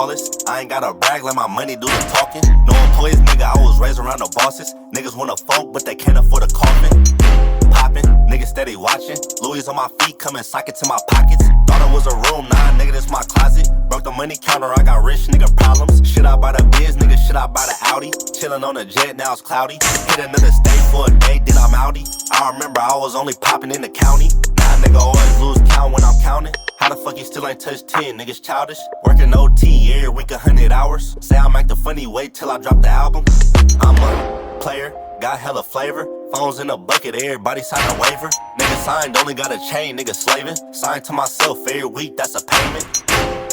flawless. I ain't gotta brag, let my money do the talking. No employees, nigga, I was raised around the bosses. Niggas wanna funk, but they can't afford a coffin. Poppin', niggas steady watching. Louis on my feet, coming socket to my pockets. Thought it was a room, nah, nigga, this my closet. Broke the money counter, I got rich nigga problems. Shit, I buy the biz, nigga, shit, I buy the Audi. Chillin' on the jet, now it's cloudy. Hit another state for a day, then I'm outie. I remember I was only popping in the county. Nah, nigga, always lose count when I'm counting. How the fuck you still ain't touched 10, niggas childish? Working OT every week 100 hours. Say I'm acting funny, wait till I drop the album. I'm a player, got hella flavor. Phones in a bucket, everybody sign a waiver. Nigga signed, only got a chain, nigga slaving. Signed to myself every week, that's a payment.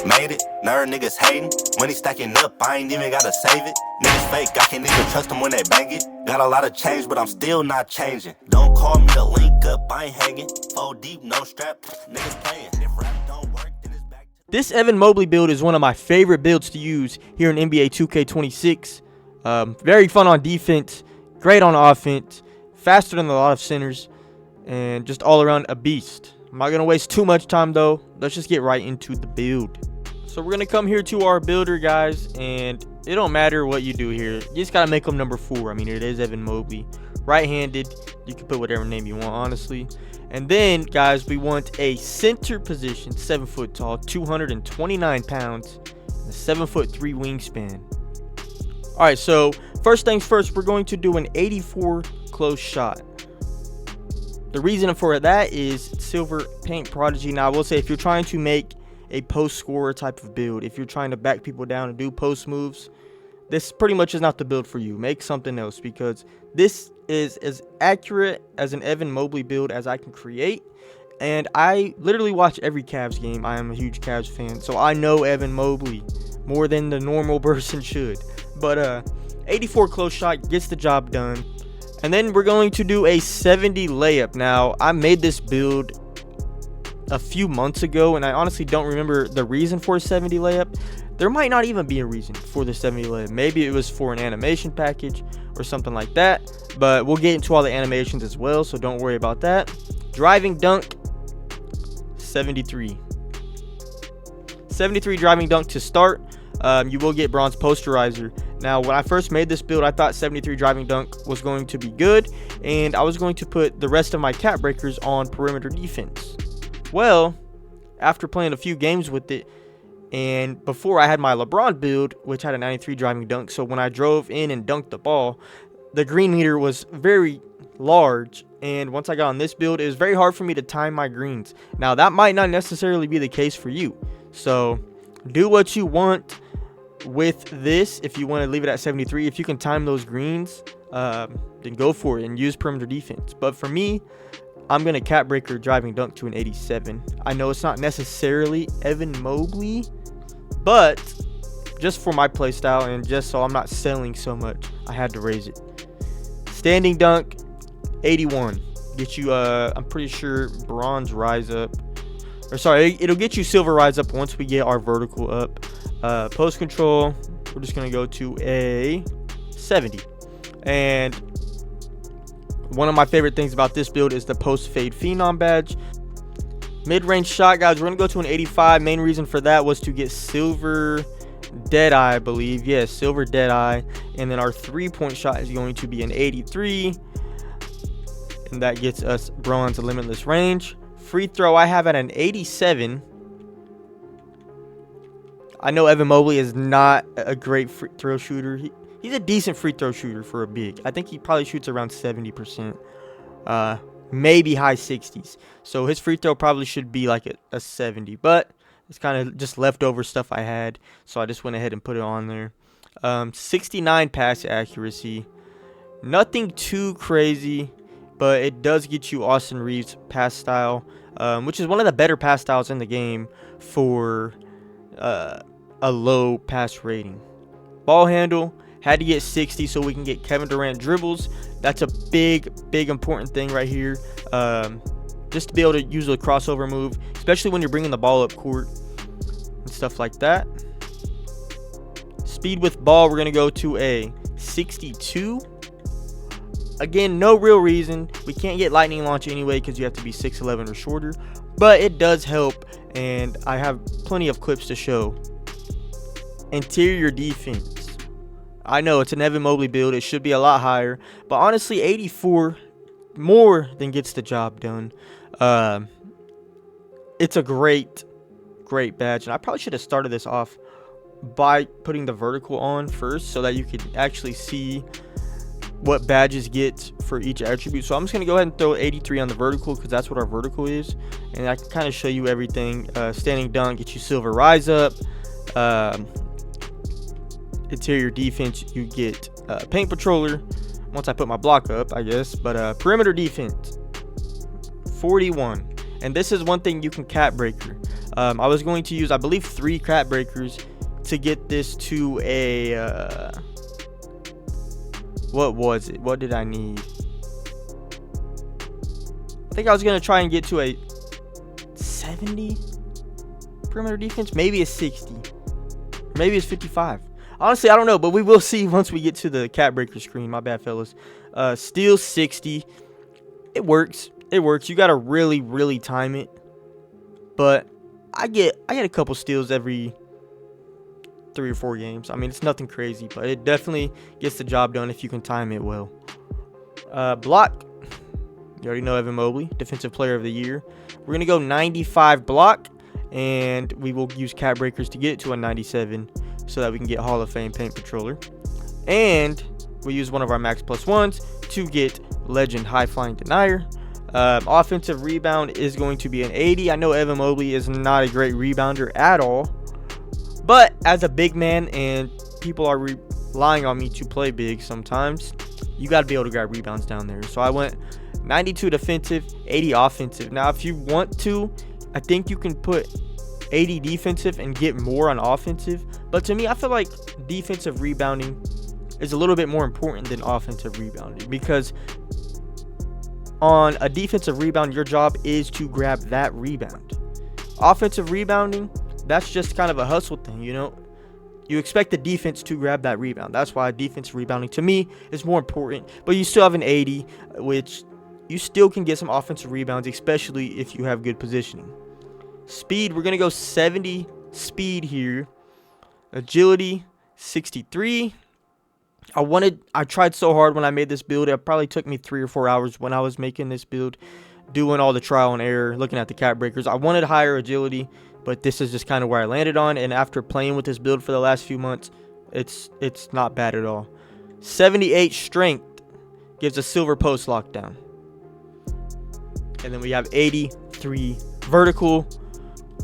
Made it, nerd niggas hating. Money stacking up, I ain't even gotta save it. Niggas fake, I can't even trust them when they bang it. Got a lot of change, but I'm still not changing. Don't call me to link up, I ain't hanging. 4 deep, no strap, niggas playing. If rap don't work, then it's back to... This Evan Mobley build is one of my favorite builds to use here in NBA 2K26. Very fun on defense, great on offense, faster than a lot of centers, and just all around a beast. I'm not going to waste too much time though. Let's just get right into the build. So we're going to come here to our builder, guys, and it don't matter what you do here. You just got to make them number 4. I mean, it is Evan Mobley. Right-handed. You can put whatever name you want, honestly. And then, guys, we want a center position, 7 foot tall, 229 pounds, and a 7'3" wingspan. All right, so first things first, we're going to do an 84 close shot. The reason for that is Silver Paint Prodigy. Now, I will say, if you're trying to make a post scorer type of build, if you're trying to back people down and do post moves, this pretty much is not the build for you. Make something else, because this is as accurate as an Evan Mobley build as I can create. And I literally watch every Cavs game. I am a huge Cavs fan, so I know Evan Mobley more than the normal person should. But 84 close shot gets the job done. And then we're going to do a 70 layup. Now, I made this build a few months ago, and I honestly don't remember the reason for a 70 layup. There might not even be a reason for the 70 layup. Maybe it was for an animation package or something like that, but we'll get into all the animations as well, so don't worry about that. Driving dunk, 73 driving dunk to start. You will get bronze posterizer. Now, when I first made this build, I thought 73 driving dunk was going to be good, and I was going to put the rest of my cap breakers on perimeter defense. Well, after playing a few games with it, and before I had my LeBron build, which had a 93 driving dunk, so when I drove in and dunked the ball, the green meter was very large, and once I got on this build, it was very hard for me to time my greens. Now, that might not necessarily be the case for you, so do what you want with this. If you want to leave it at 73, if you can time those greens, then go for it and use perimeter defense. But for me, I'm going to cap breaker driving dunk to an 87. I know it's not necessarily Evan Mobley, but just for my play style and just so I'm not selling so much, I had to raise it. Standing dunk, 81. Get you, I'm pretty sure, bronze rise up. Or sorry, it'll get you silver rise up once we get our vertical up. Post control, we're just going to go to a 70. And one of my favorite things about this build is the post fade phenom badge. Mid-range shot, guys, we're going to go to an 85. Main reason for that was to get silver Deadeye, I believe. Yes, silver Deadeye. And then our 3-point shot is going to be an 83. And that gets us bronze limitless range. Free throw, I have at an 87. I know Evan Mobley is not a great free throw shooter. He's a decent free throw shooter for a big. I think he probably shoots around 70%. Maybe high 60s. So his free throw probably should be like a 70. But it's kind of just leftover stuff I had. So I just went ahead and put it on there. 69 pass accuracy. Nothing too crazy, but it does get you Austin Reeves pass style, which is one of the better pass styles in the game for a low pass rating. Ball handle, had to get 60 so we can get Kevin Durant dribbles. That's a big important thing right here. Just to be able to use a crossover move, especially when you're bringing the ball up court and stuff like that. Speed with ball, we're going to go to a 62. Again, no real reason. We can't get lightning launch anyway because you have to be 6'11 or shorter. But it does help, and I have plenty of clips to show. Interior defense. I know it's an Evan Mobley build. It should be a lot higher. But honestly, 84 more than gets the job done. It's a great badge. And I probably should have started this off by putting the vertical on first so that you could actually see what badges get for each attribute. So I'm just going to go ahead and throw 83 on the vertical because that's what our vertical is. And I can kind of show you everything. Standing dunk, get you silver rise up. Interior defense, you get paint patroller once I put my block up, I guess. But perimeter defense, 41. And this is one thing you can cap breaker. I was going to use, I believe, 3 cap breakers to get this to a what was it? What did I need? I think I was gonna try and get to a 70 perimeter defense, maybe a 60, maybe it's 55. Honestly, I don't know, but we will see once we get to the cap breaker screen. My bad, fellas. Steal 60. It works. It works. You gotta really time it. But I get a couple steals every 3 or 4 games. I mean, it's nothing crazy, but it definitely gets the job done if you can time it well. Block. You already know Evan Mobley, Defensive Player of the Year. We're gonna go 95 block, and we will use cap breakers to get it to a 97 so that we can get Hall of Fame paint patroller. And we use one of our max plus ones to get legend high flying denier. Offensive rebound is going to be an 80. I know Evan Mobley is not a great rebounder at all, but as a big man and people are relying on me to play big sometimes, you got to be able to grab rebounds down there. So I went 92 defensive, 80 offensive. Now, if you want to, I think you can put 80 defensive and get more on offensive. But to me, I feel like defensive rebounding is a little bit more important than offensive rebounding, because on a defensive rebound, your job is to grab that rebound. Offensive rebounding, that's just kind of a hustle thing, you know. You expect the defense to grab that rebound. That's why defensive rebounding to me is more important. But you still have an 80, which you still can get some offensive rebounds, especially if you have good positioning. Speed, we're going to go 70 speed here. Agility, 63. I tried so hard when I made this build. It probably took me 3 or 4 hours when I was making this build, doing all the trial and error, looking at the cap breakers. I wanted higher agility, but this is just kind of where I landed on. And after playing with this build for the last few months, it's not bad at all. 78 strength gives a silver post lockdown. And then we have 83 vertical.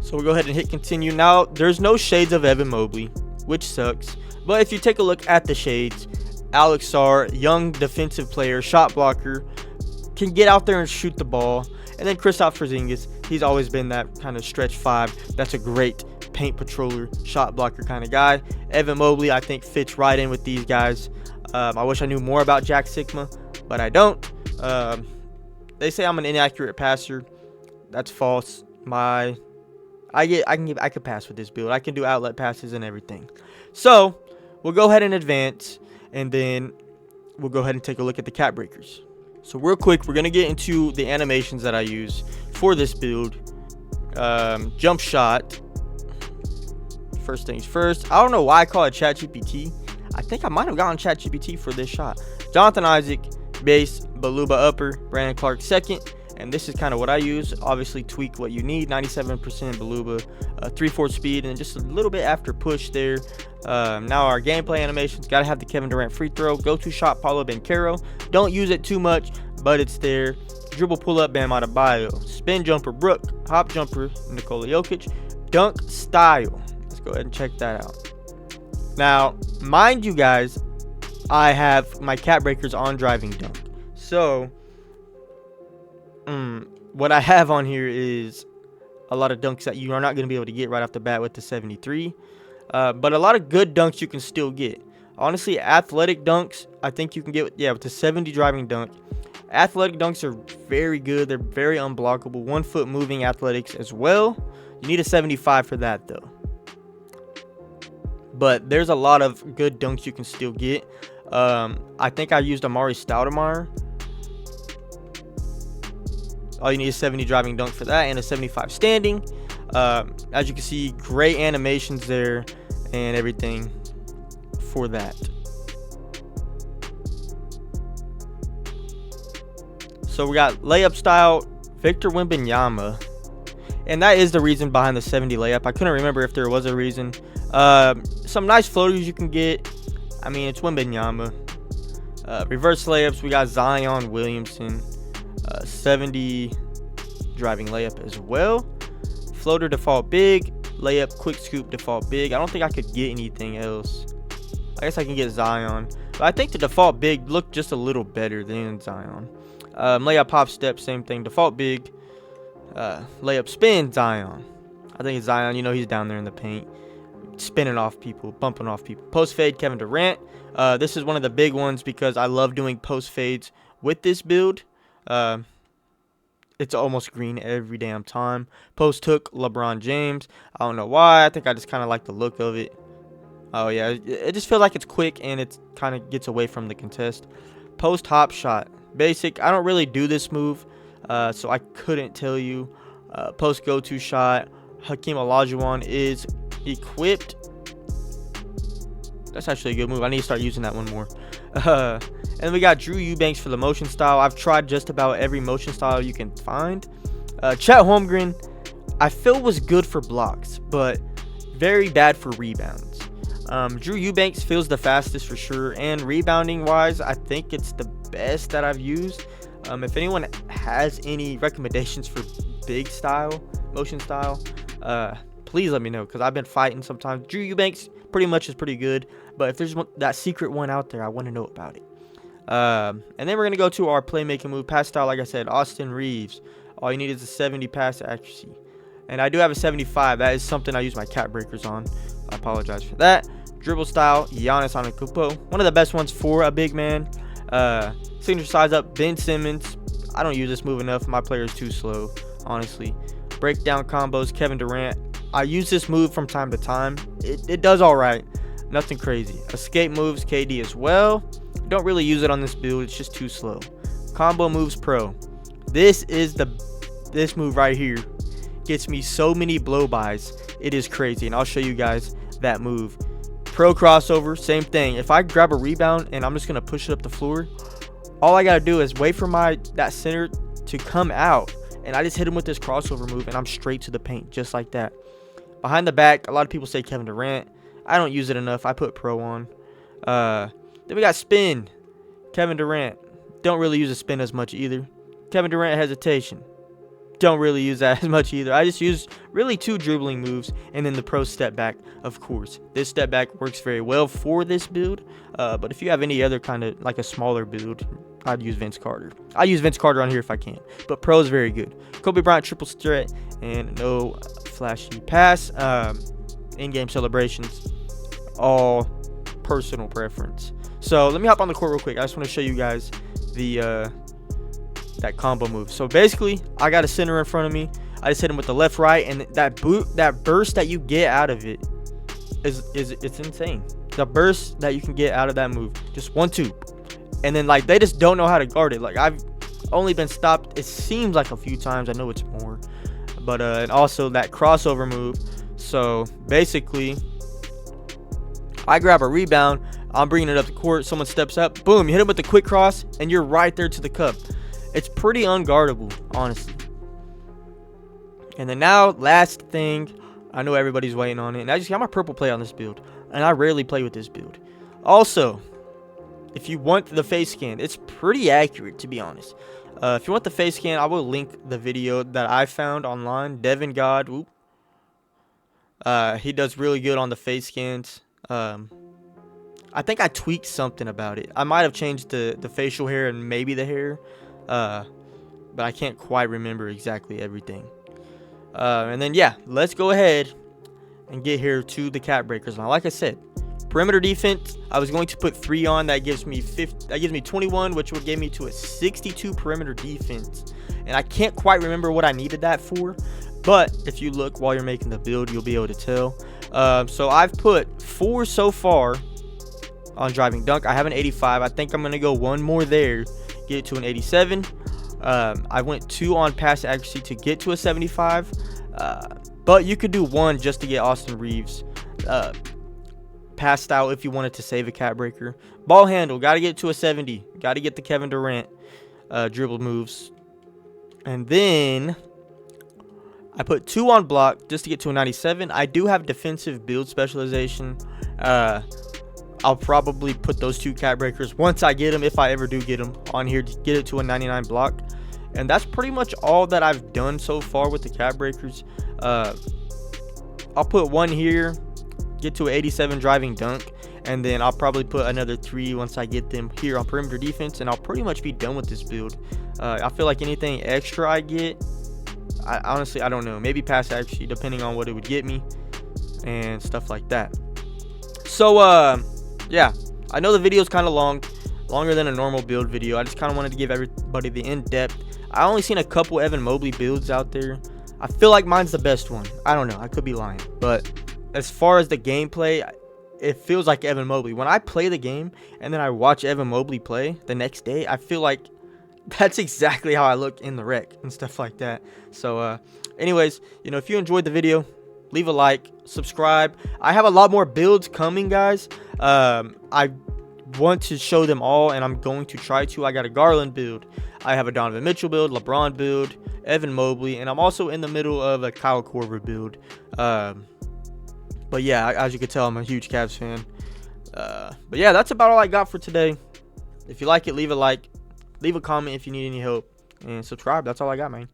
So we'll go ahead and hit continue. Now, there's no shades of Evan Mobley, which sucks. But if you take a look at the shades, Alex Sarr, young defensive player, shot blocker, can get out there and shoot the ball. And then Kristaps Porzingis, he's always been that kind of stretch 5. That's a great paint patroller, shot blocker kind of guy. Evan Mobley, I think, fits right in with these guys. I wish I knew more about Jack Sigma, but I don't. They say I'm an inaccurate passer. That's false. I could pass with this build. I can do outlet passes and everything. So we'll go ahead and advance, and then we'll go ahead and take a look at the cap breakers. So real quick, we're going to get into the animations that I use for this build. Jump shot. First things first. I don't know why I call it ChatGPT. I think I might have gotten ChatGPT for this shot. Jonathan Isaac, base. Baluba upper. Brandon Clark second. And this is kind of what I use. Obviously, tweak what you need. 97% Baluba, 3/4 speed, and just a little bit after push there. Now our gameplay animations. Got to have the Kevin Durant free throw. Go to shot, Paulo Banchero. Don't use it too much, but it's there. Dribble pull up, Bam Adebayo. Spin jumper, Brook. Hop jumper, Nikola Jokic. Dunk style. Let's go ahead and check that out. Now, mind you guys, I have my cap breakers on driving dunk. So what I have on here is a lot of dunks that you are not going to be able to get right off the bat with the 73. But a lot of good dunks you can still get. Honestly, athletic dunks, I think you can get, with the 70 driving dunk. Athletic dunks are very good. They're very unblockable. 1 foot moving athletics as well. You need a 75 for that, though. But there's a lot of good dunks you can still get. I think I used Amari Stoudemire. All you need is 70 driving dunk for that and a 75 standing. As you can see, great animations there. and everything for that. So we got layup style, Victor Wembanyama. And that is the reason behind the 70 layup. I couldn't remember if there was a reason. Some nice floaters you can get. I mean, it's Wembanyama. Reverse layups, we got Zion Williamson. 70 driving layup as well. Floater default big. Layup quick scoop default big. I don't think I could get anything else. I guess I can get Zion. But I think the default big looked just a little better than Zion. Layup hop step, same thing. Default big. Layup spin, Zion. I think it's Zion. You know, he's down there in the paint, spinning off people, bumping off people. Post fade, Kevin Durant. This is one of the big ones because I love doing post fades with this build. It's almost green every damn time. Post hook, LeBron James. I don't know why. I think I just kind of like the look of it. Oh, yeah. It just feels like it's quick and it kind of gets away from the contest. Post hop shot. Basic. I don't really do this move, so I couldn't tell you. Post go-to shot. Hakeem Olajuwon is equipped. That's actually a good move. I need to start using that one more. And we got Drew Eubanks for the motion style. I've tried just about every motion style you can find. Chet Holmgren, I feel was good for blocks, but very bad for rebounds. Drew Eubanks feels the fastest for sure, and rebounding wise, I think it's the best that I've used. If anyone has any recommendations for big style, motion style, please let me know, because I've been fighting sometimes. Drew Eubanks pretty much is pretty good, but if there's that secret one out there, I want to know about it. And then we're going to go to our playmaking move. Pass style, like I said, Austin Reeves. All you need is a 70 pass accuracy. And I do have a 75. That is something I use my cat breakers on. I apologize for that. Dribble style, Giannis Antetokounmpo. One of the best ones for a big man. Signature size up, Ben Simmons. I don't use this move enough. My player is too slow, honestly. Breakdown combos, Kevin Durant. I use this move from time to time. It does all right. Nothing crazy. Escape moves, KD as well. Don't really use it on this build. It's just too slow. Combo moves pro. This move right here gets me so many blow bys. It is crazy, and I'll show you guys that move. Pro crossover, same thing. If I grab a rebound and I'm just gonna push it up the floor, all I gotta do is wait for that center to come out, and I just hit him with this crossover move, and I'm straight to the paint, just like that. Behind the back, a lot of people say Kevin Durant. I don't use it enough. I put pro on. Then we got spin. Kevin Durant. Don't really use a spin as much either. Kevin Durant hesitation. Don't really use that as much either. I just use really 2 dribbling moves and then the pro step back, of course. This step back works very well for this build. But if you have any other kind of like a smaller build, I'd use Vince Carter. I use Vince Carter on here if I can. But pro is very good. Kobe Bryant triple threat and no flashy pass. In-game celebrations. All personal preference. So let me hop on the court real quick. I just want to show you guys the that combo move. So basically, I got a center in front of me. I just hit him with the left, right, and that burst that you get out of it is it's insane. The burst that you can get out of that move, just 1-2, and then like they just don't know how to guard it. Like I've only been stopped, it seems like a few times. I know it's more, but and also that crossover move. So basically, I grab a rebound. I'm bringing it up the court. Someone steps up. Boom. You hit him with the quick cross, and you're right there to the cup. It's pretty unguardable, honestly. And then now, last thing. I know everybody's waiting on it. And I just got my purple play on this build. And I rarely play with this build. Also, if you want the face scan, it's pretty accurate, to be honest. If you want the face scan, I will link the video that I found online. Devin God. Whoop. He does really good on the face scans. I think I tweaked something about it. I might have changed the facial hair and maybe the hair, but I can't quite remember exactly everything. And then yeah, let's go ahead and get here to the cat breakers. Now, like I said, perimeter defense, I was going to put 3 on. That gives me 21, which would get me to a 62 perimeter defense. And I can't quite remember what I needed that for, but if you look while you're making the build, you'll be able to tell. So I've put 4 so far on driving dunk. I have an 85. I think I'm going to go 1 more there, get it to an 87. I went 2 on pass accuracy to get to a 75. But you could do 1 just to get Austin Reeves. passed out if you wanted to save a cat breaker. Ball handle, got to get to a 70. Got to get the Kevin Durant dribble moves. And then I put 2 on block just to get to a 97. I do have defensive build specialization. I'll probably put those 2 cat breakers once I get them, if I ever do get them, on here to get it to a 99 block. And that's pretty much all that I've done so far with the cat breakers. I'll put 1 here, get to an 87 driving dunk, and then I'll probably put another 3 once I get them here on perimeter defense, and I'll pretty much be done with this build. I feel like anything extra I get, honestly, I don't know. Maybe pass accuracy, depending on what it would get me and stuff like that. So, yeah, I know the video is kind of longer than a normal build video. I just kind of wanted to give everybody the in-depth. I only seen a couple Evan Mobley builds out there. I feel like mine's the best one. I don't know. I could be lying. But as far as the gameplay, it feels like Evan Mobley. When I play the game and then I watch Evan Mobley play the next day, I feel like that's exactly how I look in the rec and stuff like that. So, anyways, if you enjoyed the video, leave a like, subscribe. I have a lot more builds coming, guys. I want to show them all, and I'm going to try to. I got a Garland build. I have a Donovan Mitchell build, LeBron build, Evan Mobley, and I'm also in the middle of a Kyle Korver build. But yeah, as you can tell, I'm a huge Cavs fan. But yeah, that's about all I got for today. If you like it, leave a like, leave a comment if you need any help, and subscribe. That's all I got, man.